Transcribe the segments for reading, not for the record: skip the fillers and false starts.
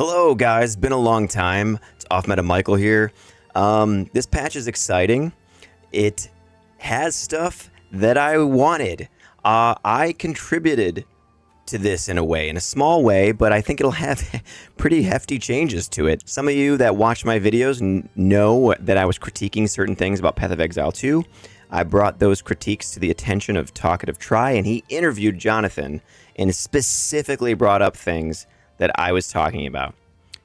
Hello guys, been a long time. It's Off Meta Michael here. This patch is exciting. It has stuff that I wanted. I contributed to this in a way, in a small way, but I think it'll have pretty hefty changes to it. Some of you that watch my videos know that I was critiquing certain things about Path of Exile 2. I brought those critiques to the attention of Talkative Try, and he interviewed Jonathan and specifically brought up things that I was talking about.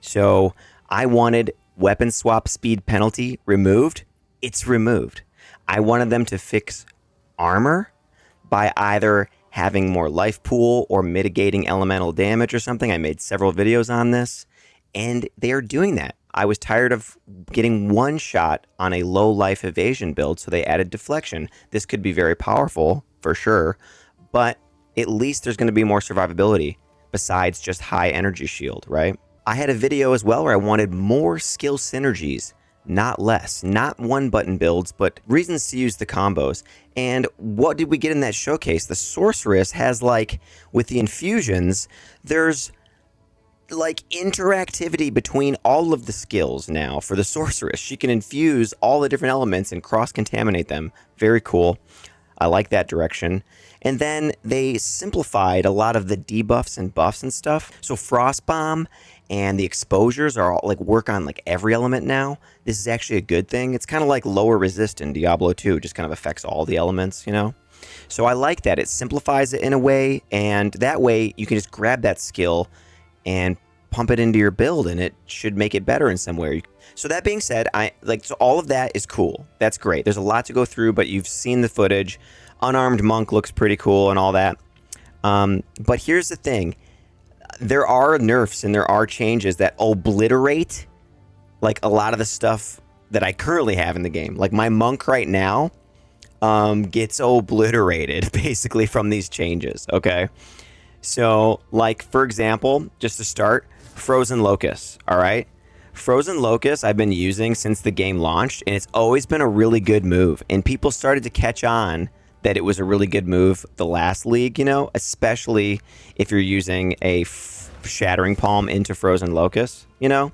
So I wanted weapon swap speed penalty removed. It's removed. I wanted them to fix armor by either having more life pool or mitigating elemental damage or something. I made several videos on this, and they are doing that. I was tired of getting one shot on a low life evasion build, so they added deflection. This could be very powerful for sure, but at least there's going to be more survivability besides just high energy shield, right? I had a video as well where I wanted more skill synergies, not less, not one button builds, but reasons to use the combos. And what did we get in that showcase? The sorceress has, like, with the infusions, there's like interactivity between all of the skills now for the sorceress. She can infuse all the different elements and cross-contaminate them. Very cool. I like that direction. And then they simplified a lot of the debuffs and buffs and stuff. So Frost Bomb and the exposures are all like work on like every element now. This is actually a good thing. It's kind of like lower resist in Diablo 2. It just kind of affects all the elements, you know? So I like that. It simplifies it in a way, and that way you can just grab that skill and pump it into your build, and it should make it better in some way. So that being said, so all of that is cool. That's great. There's a lot to go through, but you've seen the footage. Unarmed Monk looks pretty cool and all that. But here's the thing. There are nerfs and there are changes that obliterate like a lot of the stuff that I currently have in the game. Like my Monk right now gets obliterated basically from these changes, okay? So, like, for example, just to start, Frozen Locust, all right? Frozen Locust I've been using since the game launched, and it's always been a really good move. And people started to catch on that it was a really good move the last league, you know, especially if you're using a Shattering Palm into Frozen Locust, you know?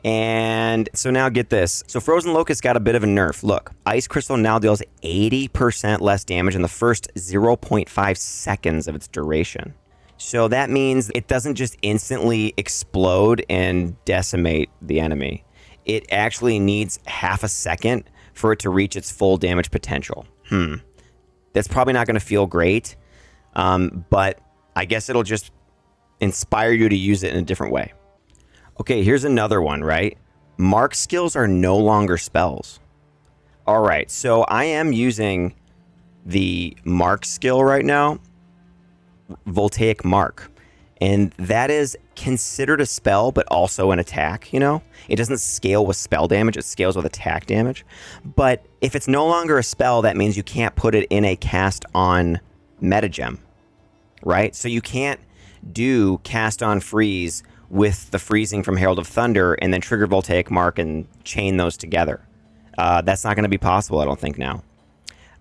And so now get this. So Frozen Locust got a bit of a nerf. Look, Ice Crystal now deals 80% less damage in the first 0.5 seconds of its duration. So that means it doesn't just instantly explode and decimate the enemy. It actually needs half a second for it to reach its full damage potential. That's probably not going to feel great, but I guess it'll just inspire you to use it in a different way. Okay, here's another one, right? Mark skills are no longer spells. All right, so I am using the Mark skill right now, Voltaic Mark, and that is considered a spell, but also an attack, you know? It doesn't scale with spell damage, it scales with attack damage. But if it's no longer a spell, that means you can't put it in a cast on metagem, right? So you can't do cast on freeze with the freezing from Herald of Thunder and then trigger Voltaic Mark and chain those together. That's not going to be possible, I don't think, now.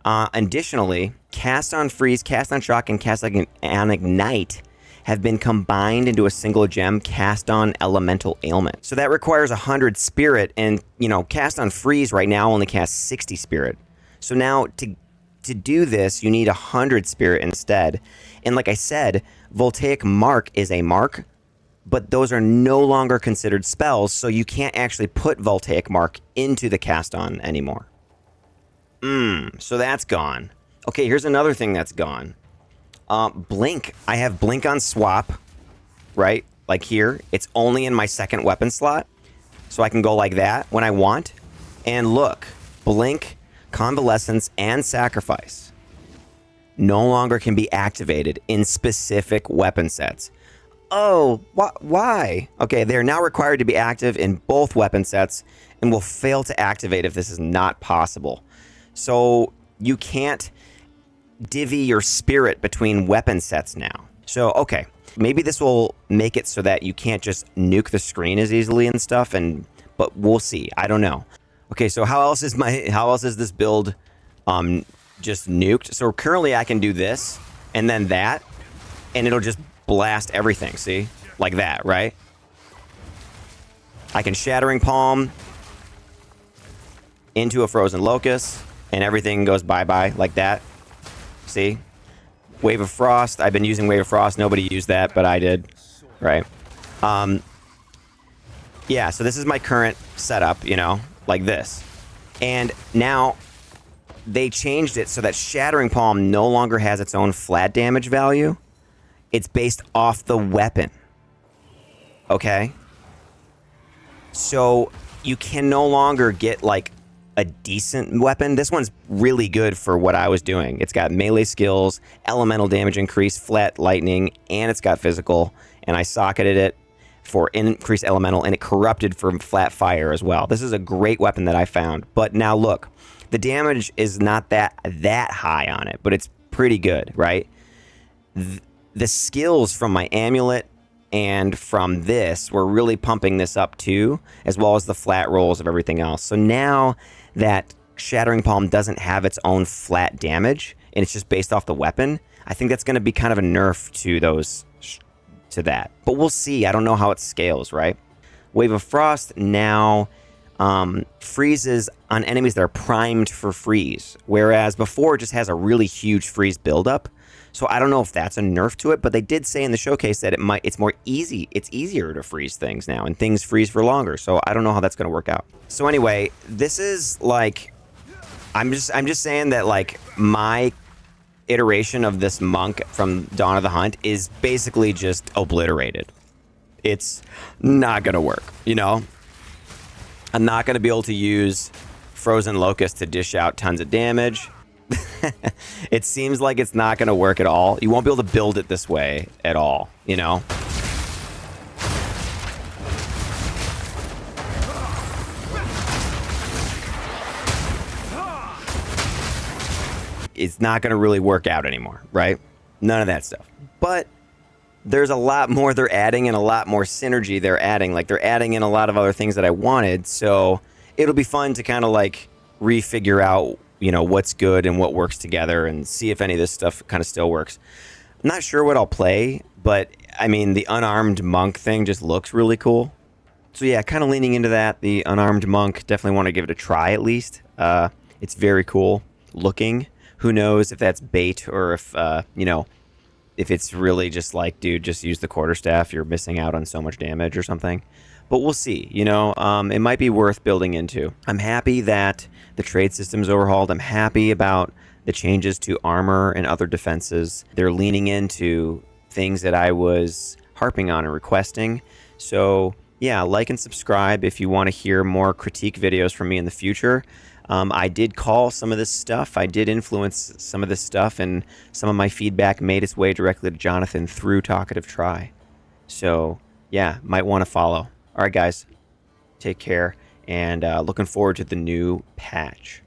Additionally, cast on freeze, cast on shock, and cast on ignite have been combined into a single gem, cast on elemental ailment. So that requires 100 spirit, and you know, cast on freeze right now only casts 60 spirit. So now to do this, you need 100 spirit instead. And like I said, Voltaic Mark is a mark, but those are no longer considered spells, so you can't actually put Voltaic Mark into the cast on anymore. So that's gone. Okay, here's another thing that's gone. Blink. I have Blink on swap, right? Like here. It's only in my second weapon slot, so I can go like that when I want. And look, Blink, Convalescence, and Sacrifice no longer can be activated in specific weapon sets. Oh, why? Okay, they're now required to be active in both weapon sets and will fail to activate if this is not possible. So you can't divvy your spirit between weapon sets now. So, okay, maybe this will make it so that you can't just nuke the screen as easily and stuff, but we'll see. I don't know. Okay, so how else is this build just nuked? So currently I can do this and then that, and it'll just blast everything, see? Like that, right? I can Shattering Palm into a Frozen Locust, and everything goes bye-bye like that. See? Wave of Frost. I've been using Wave of Frost. Nobody used that, but I did. Right? Yeah, so this is my current setup, you know, like this. And now they changed it so that Shattering Palm no longer has its own flat damage value. It's based off the weapon. Okay? So you can no longer get, like, a decent weapon. This one's really good for what I was doing. It's got melee skills, elemental damage increase, flat lightning, and it's got physical. And I socketed it for increased elemental, and it corrupted for flat fire as well. This is a great weapon that I found. But now look, the damage is not that high on it, but it's pretty good, right? The skills from my amulet and from this were really pumping this up too, as well as the flat rolls of everything else. So now that Shattering Palm doesn't have its own flat damage, and it's just based off the weapon, I think that's going to be kind of a nerf to those, to that. But we'll see. I don't know how it scales, right? Wave of Frost now freezes on enemies that are primed for freeze, whereas before it just has a really huge freeze buildup. So I don't know if that's a nerf to it, but they did say in the showcase that it's easier to freeze things now, and things freeze for longer. So I don't know how that's going to work out. So anyway, this is like, I'm just saying that, like, my iteration of this monk from Dawn of the Hunt is basically just obliterated. It's not going to work, you know? I'm not going to be able to use Frozen Locust to dish out tons of damage. It seems like it's not going to work at all. You won't be able to build it this way at all, you know? It's not going to really work out anymore, right? None of that stuff. But there's a lot more they're adding, and a lot more synergy they're adding. Like, they're adding in a lot of other things that I wanted, so it'll be fun to kind of, like, refigure out, you know, what's good and what works together, and see if any of this stuff kind of still works. I'm not sure what I'll play, but I mean, the unarmed monk thing just looks really cool. So yeah, kind of leaning into that. The unarmed monk, definitely want to give it a try at least. It's very cool looking. Who knows if that's bait, or if, you know, if it's really just like, dude, just use the quarterstaff, you're missing out on so much damage or something. But we'll see, you know, it might be worth building into. I'm happy that the trade system's overhauled. I'm happy about the changes to armor and other defenses. They're leaning into things that I was harping on and requesting. So yeah, like and subscribe if you want to hear more critique videos from me in the future. I did call some of this stuff. I did influence some of this stuff, and some of my feedback made its way directly to Jonathan through Talkative Try. So yeah, might want to follow. All right, guys, take care, and looking forward to the new patch.